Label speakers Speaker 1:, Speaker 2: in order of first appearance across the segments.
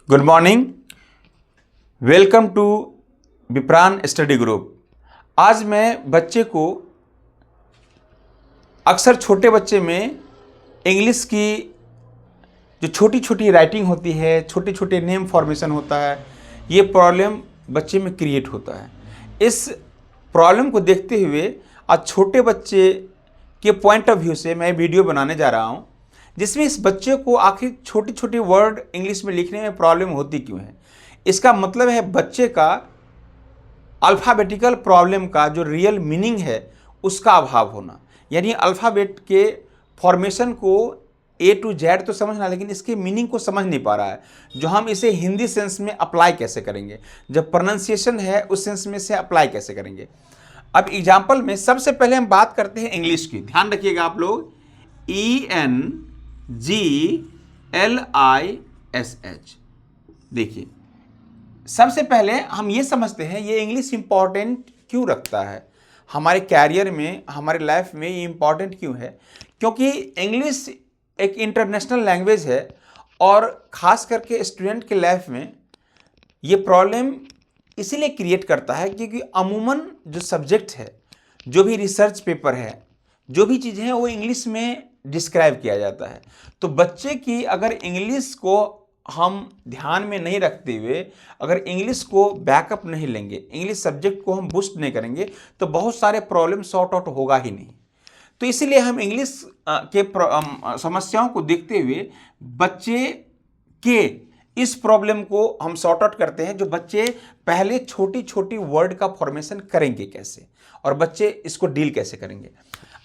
Speaker 1: Good morning, welcome to Vipran study group. आज मैं बच्चे को अक्सर छोटे बच्चे में इंग्लिश की जो छोटी छोटी राइटिंग होती है, छोटे छोटे नेम फॉर्मेशन होता है, ये प्रॉब्लम बच्चे में क्रिएट होता है। इस प्रॉब्लम को देखते हुए आज छोटे बच्चे के पॉइंट ऑफ व्यू से मैं वीडियो बनाने जा रहा हूँ, जिसमें इस बच्चे को आखिर छोटी छोटी वर्ड इंग्लिश में लिखने में प्रॉब्लम होती क्यों है। इसका मतलब है बच्चे का अल्फ़ाबेटिकल प्रॉब्लम का जो रियल मीनिंग है उसका अभाव होना, यानी अल्फ़ाबेट के फॉर्मेशन को ए टू जेड तो समझना, लेकिन इसके मीनिंग को समझ नहीं पा रहा है। जो हम इसे हिंदी सेंस में अप्लाई कैसे करेंगे, जब प्रोनाउंसिएशन है उस सेंस में से अप्लाई कैसे करेंगे। अब एग्जाम्पल में सबसे पहले हम बात करते हैं इंग्लिश की। ध्यान रखिएगा आप लोग, ENGLISH। देखिए, सबसे पहले हम ये समझते हैं ये इंग्लिश इंपॉर्टेंट क्यों रखता है हमारे कैरियर में, हमारे लाइफ में। ये इंपॉर्टेंट क्यों है? क्योंकि इंग्लिश एक इंटरनेशनल लैंग्वेज है और ख़ास करके स्टूडेंट के लाइफ में ये प्रॉब्लम इसीलिए क्रिएट करता है क्योंकि अमूमन जो सब्जेक्ट है, जो भी रिसर्च पेपर है, जो भी चीज़ें हैं, वो इंग्लिश में डिस्क्राइब किया जाता है। तो बच्चे की अगर इंग्लिश को हम ध्यान में नहीं रखते हुए, अगर इंग्लिश को बैकअप नहीं लेंगे, इंग्लिश सब्जेक्ट को हम बूस्ट नहीं करेंगे, तो बहुत सारे प्रॉब्लम सॉर्ट आउट होगा ही नहीं। तो इसीलिए हम इंग्लिश के समस्याओं को देखते हुए बच्चे के इस प्रॉब्लम को हम सॉर्ट आउट करते हैं। जो बच्चे पहले छोटी छोटी वर्ड का फॉर्मेशन करेंगे कैसे और बच्चे इसको डील कैसे करेंगे।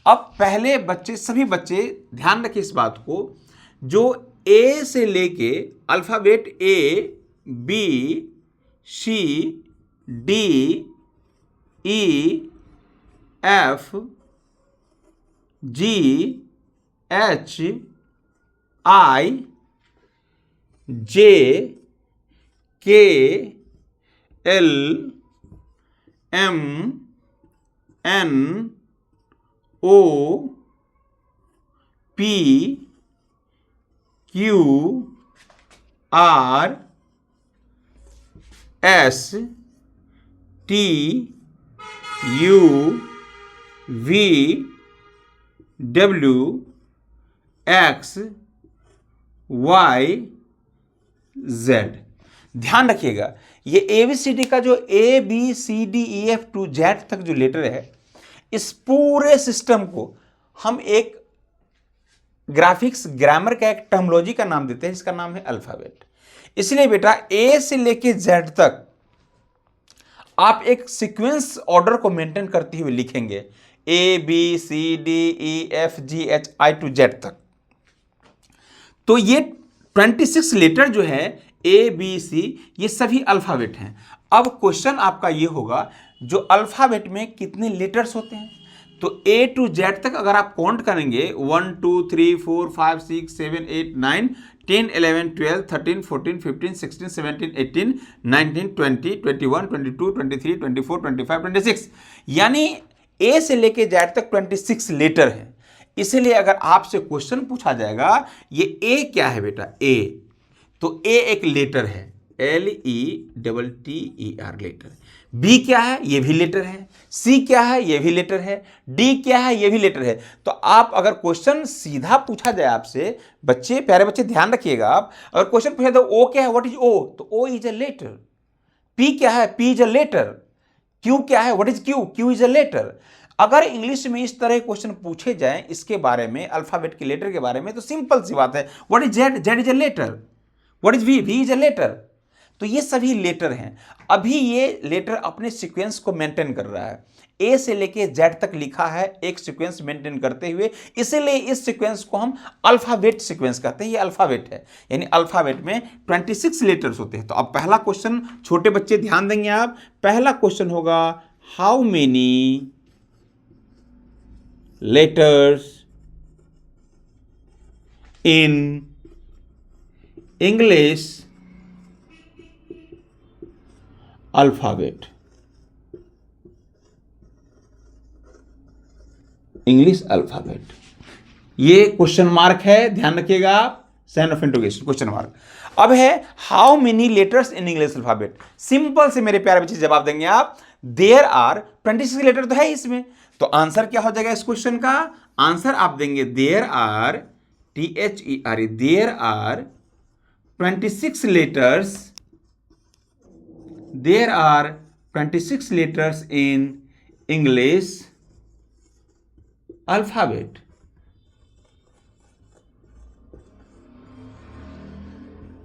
Speaker 1: अब पहले बच्चे, सभी बच्चे ध्यान रखिए इस बात को, जो ए से लेके alphabet A, B, C, D, E, F, G, H, I, J, K, L, M, N, O, P, Q, R, S, T, U, V, W, X, Y, Z. ध्यान रखिएगा, ये ABCD का जो ABCDEF to Z तक जो letter है, इस पूरे सिस्टम को हम एक ग्राफिक्स ग्रामर का एक टर्मोलॉजी का नाम देते हैं, जिसका नाम है अल्फ़ाबेट। इसलिए बेटा A से लेके Z तक आप एक सीक्वेंस ऑर्डर को मेंटेन करते हुए लिखेंगे, ABCDEFGHI to Z तक। तो ये 26 लेटर जो है ABC, ये सभी अल्फ़ाबेट हैं। अब क्वेश्चन आपका ये होगा, जो अल्फ़ाबेट में कितने लेटर्स होते हैं? तो A to Z तक अगर आप काउंट करेंगे 1 2 3 4 5 6 7 8 9 10 11 12 13 14 15 16 17 18 19 20 21 22 23 24 25 26, यानी A से लेके Z तक 26 लेटर हैं। इसलिए अगर आपसे क्वेश्चन पूछा जाएगा ये A क्या है बेटा, A, तो A एक लेटर है, LETTER लेटर। B क्या है? ये भी लेटर है। C क्या है? ये भी लेटर है। D क्या है? ये भी लेटर है। तो आप अगर क्वेश्चन सीधा पूछा जाए आपसे, बच्चे, प्यारे बच्चे ध्यान रखिएगा, आप अगर क्वेश्चन पूछा जाए O क्या है, व्हाट इज O, तो O is a letter. P क्या है? P is a letter. Q क्या है? What is Q, Q is a letter. अगर इंग्लिश में इस तरह क्वेश्चन पूछे जाएं इसके बारे में, अल्फाबेट के लेटर के बारे में, तो सिंपल सी बात है, what is Z, Z is a letter. What is V, V is a letter. तो ये सभी लेटर हैं। अभी ये लेटर अपने सीक्वेंस को मेंटेन कर रहा है, ए से लेके जेड तक लिखा है एक सीक्वेंस मेंटेन करते हुए, इसीलिए इस सीक्वेंस को हम अल्फाबेट सीक्वेंस कहते हैं। ये अल्फाबेट है, यानी अल्फाबेट में 26 लेटर्स होते हैं। तो अब पहला क्वेश्चन, छोटे बच्चे ध्यान देंगे आप, पहला क्वेश्चन होगा, how many letters in English alphabet? English alphabet, ये क्वेश्चन मार्क है, ध्यान रखिएगा आप, sign of interrogation, question mark. अब है how many letters in English alphabet. Simple से मेरे प्यारे बच्चे जवाब देंगे आप, देयर आर 26 लेटर तो है इसमें, तो आंसर क्या हो जाएगा इस क्वेश्चन का? आंसर आप देंगे there are, THERE, there are 26 letters, there are 26 letters in English alphabet.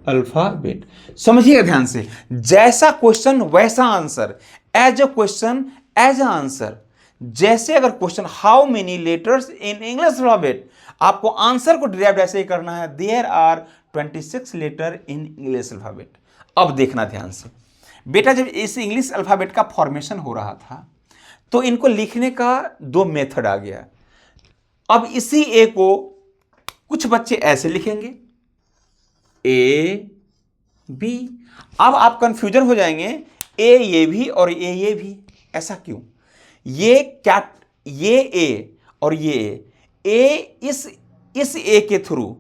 Speaker 1: Alphabet समझिएगा ध्यान से, जैसा क्वेश्चन वैसा answer, as a question as a answer. जैसे अगर question how many letters in English alphabet, आपको आंसर को डिराइव ऐसे ही करना है, there are 26 letter in English alphabet. अब देखना ध्यान से बेटा, जब इस इंग्लिश अल्फाबेट का फॉर्मेशन हो रहा था तो इनको लिखने का दो मेथड आ गया। अब इसी ए को कुछ बच्चे ऐसे लिखेंगे, ए बी। अब आप कंफ्यूजन हो जाएंगे, ए ये भी और ए ये भी, ऐसा क्यों? ये क्या, ये ए और ये ए इस ए के थ्रू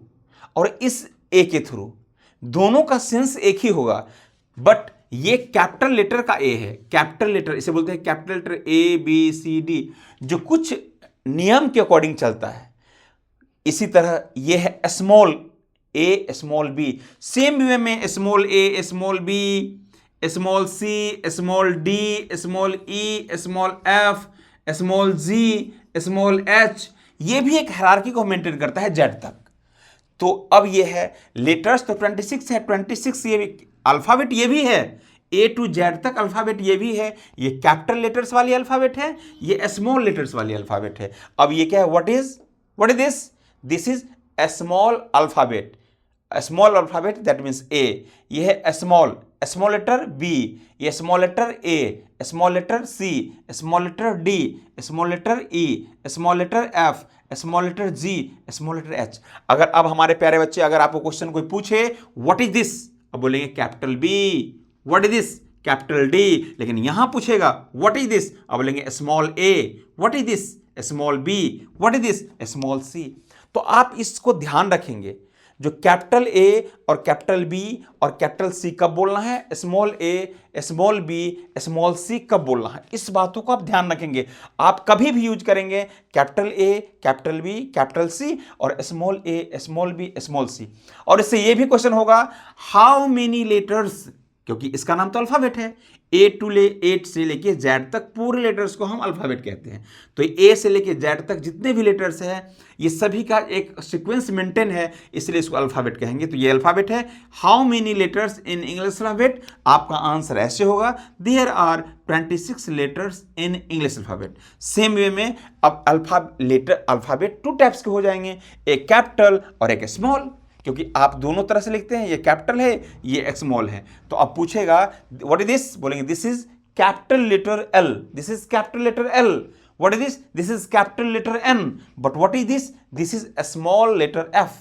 Speaker 1: और इस ए के थ्रू दोनों का सेंस एक ही होगा, बट ये कैपिटल लेटर का ए है, कैपिटल लेटर इसे बोलते हैं capital letter A B C D, जो कुछ नियम के अकॉर्डिंग चलता है। इसी तरह ये है small A small B, same way में small A small B, small C, small D, small E, small F, small ji, small H, ये भी एक हायरार्की को मेंटेन करता है जेड तक। तो अब ये है लेटर्स तो 26 है, 26 ये भी अल्फाबेट ये भी है, ए टू जेड तक अल्फाबेट ये भी है, ये कैपिटल लेटर्स वाली अल्फाबेट है, ये स्मॉल लेटर्स वाली अल्फाबेट है। अब ये क्या है, what is this? This is small alphabet, small alphabet that means A. ये है स्मॉल लेटर बी, ये small letter A, small letter C, small letter D, small letter E, small letter F, small letter G, small letter H. अगर अब हमारे प्यारे बच्चे, अगर आपको क्वेश्चन कोई पूछे व्हाट इज दिस, अब बोलेंगे capital B, what is this capital D. लेकिन यहां पूछेगा व्हाट इज दिस, अब बोलेंगे small A, what is this small B, what is this small C. तो आप इसको ध्यान रखेंगे, जो कैपिटल ए और कैपिटल बी और कैपिटल सी कब बोलना है, small A small B small C कब बोलना है, इस बातों को आप ध्यान रखेंगे। आप कभी भी यूज करेंगे capital A capital B capital C और small A small B small C. और इससे ये भी क्वेश्चन होगा हाउ मेनी लेटर्स, क्योंकि इसका नाम तो अल्फाबेट है, ए से लेके जेड तक पूरे लेटर्स को हम अल्फाबेट कहते हैं। तो ए से लेके जेड तक जितने भी लेटर्स हैं ये सभी का एक सीक्वेंस मेंटेन है, इसलिए इसको अल्फाबेट कहेंगे। तो ये अल्फाबेट है, how many letters in English alphabet. आपका आंसर ऐसे होगा, there are 26 letters in English alphabet. Same way में अब अल्फाबेट टू टाइप्स के हो जाएंगे, एक कैपिटल और एक स्मॉल, क्योंकि आप दोनों तरह से लिखते हैं, ये कैपिटल है ये स्मॉल है। तो अब पूछेगा व्हाट इज दिस, बोलेंगे this is capital letter L, this is capital letter L. What is this, this is capital letter N. But what is this, this is small letter F,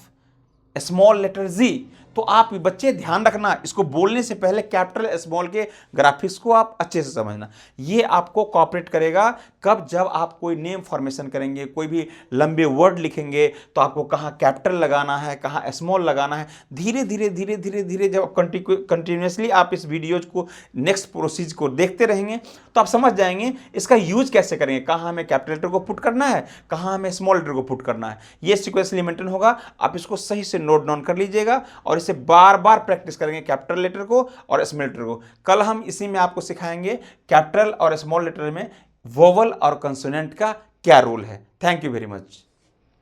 Speaker 1: small letter G. तो आप बच्चे ध्यान रखना, इसको बोलने से पहले कैपिटल स्मॉल के ग्राफिक्स को आप अच्छे से समझना। ये आपको कोऑपरेट करेगा कब, जब आप कोई नेम फॉर्मेशन करेंगे, कोई भी लंबे वर्ड लिखेंगे तो आपको कहाँ कैपिटल लगाना है कहाँ स्मॉल लगाना है। धीरे धीरे धीरे धीरे धीरे जब कंटिन्यूसली आप इस वीडियोज को नेक्स्ट प्रोसीज को देखते रहेंगे तो आप समझ जाएंगे इसका यूज कैसे करेंगे, कहाँ हमें कैपिटल लेटर को पुट करना है कहाँ हमें स्मॉल लेटर को पुट करना है। ये सीक्वेंसली मेंटेन होगा, आप इसको सही से नोट डाउन कर लीजिएगा और इसे बार बार प्रैक्टिस करेंगे कैपिटल लेटर को और स्मॉल लेटर को। कल हम इसी में आपको सिखाएंगे कैपिटल और स्मॉल लेटर में वोवल और कंसोनेंट का क्या रोल है। Thank you very much.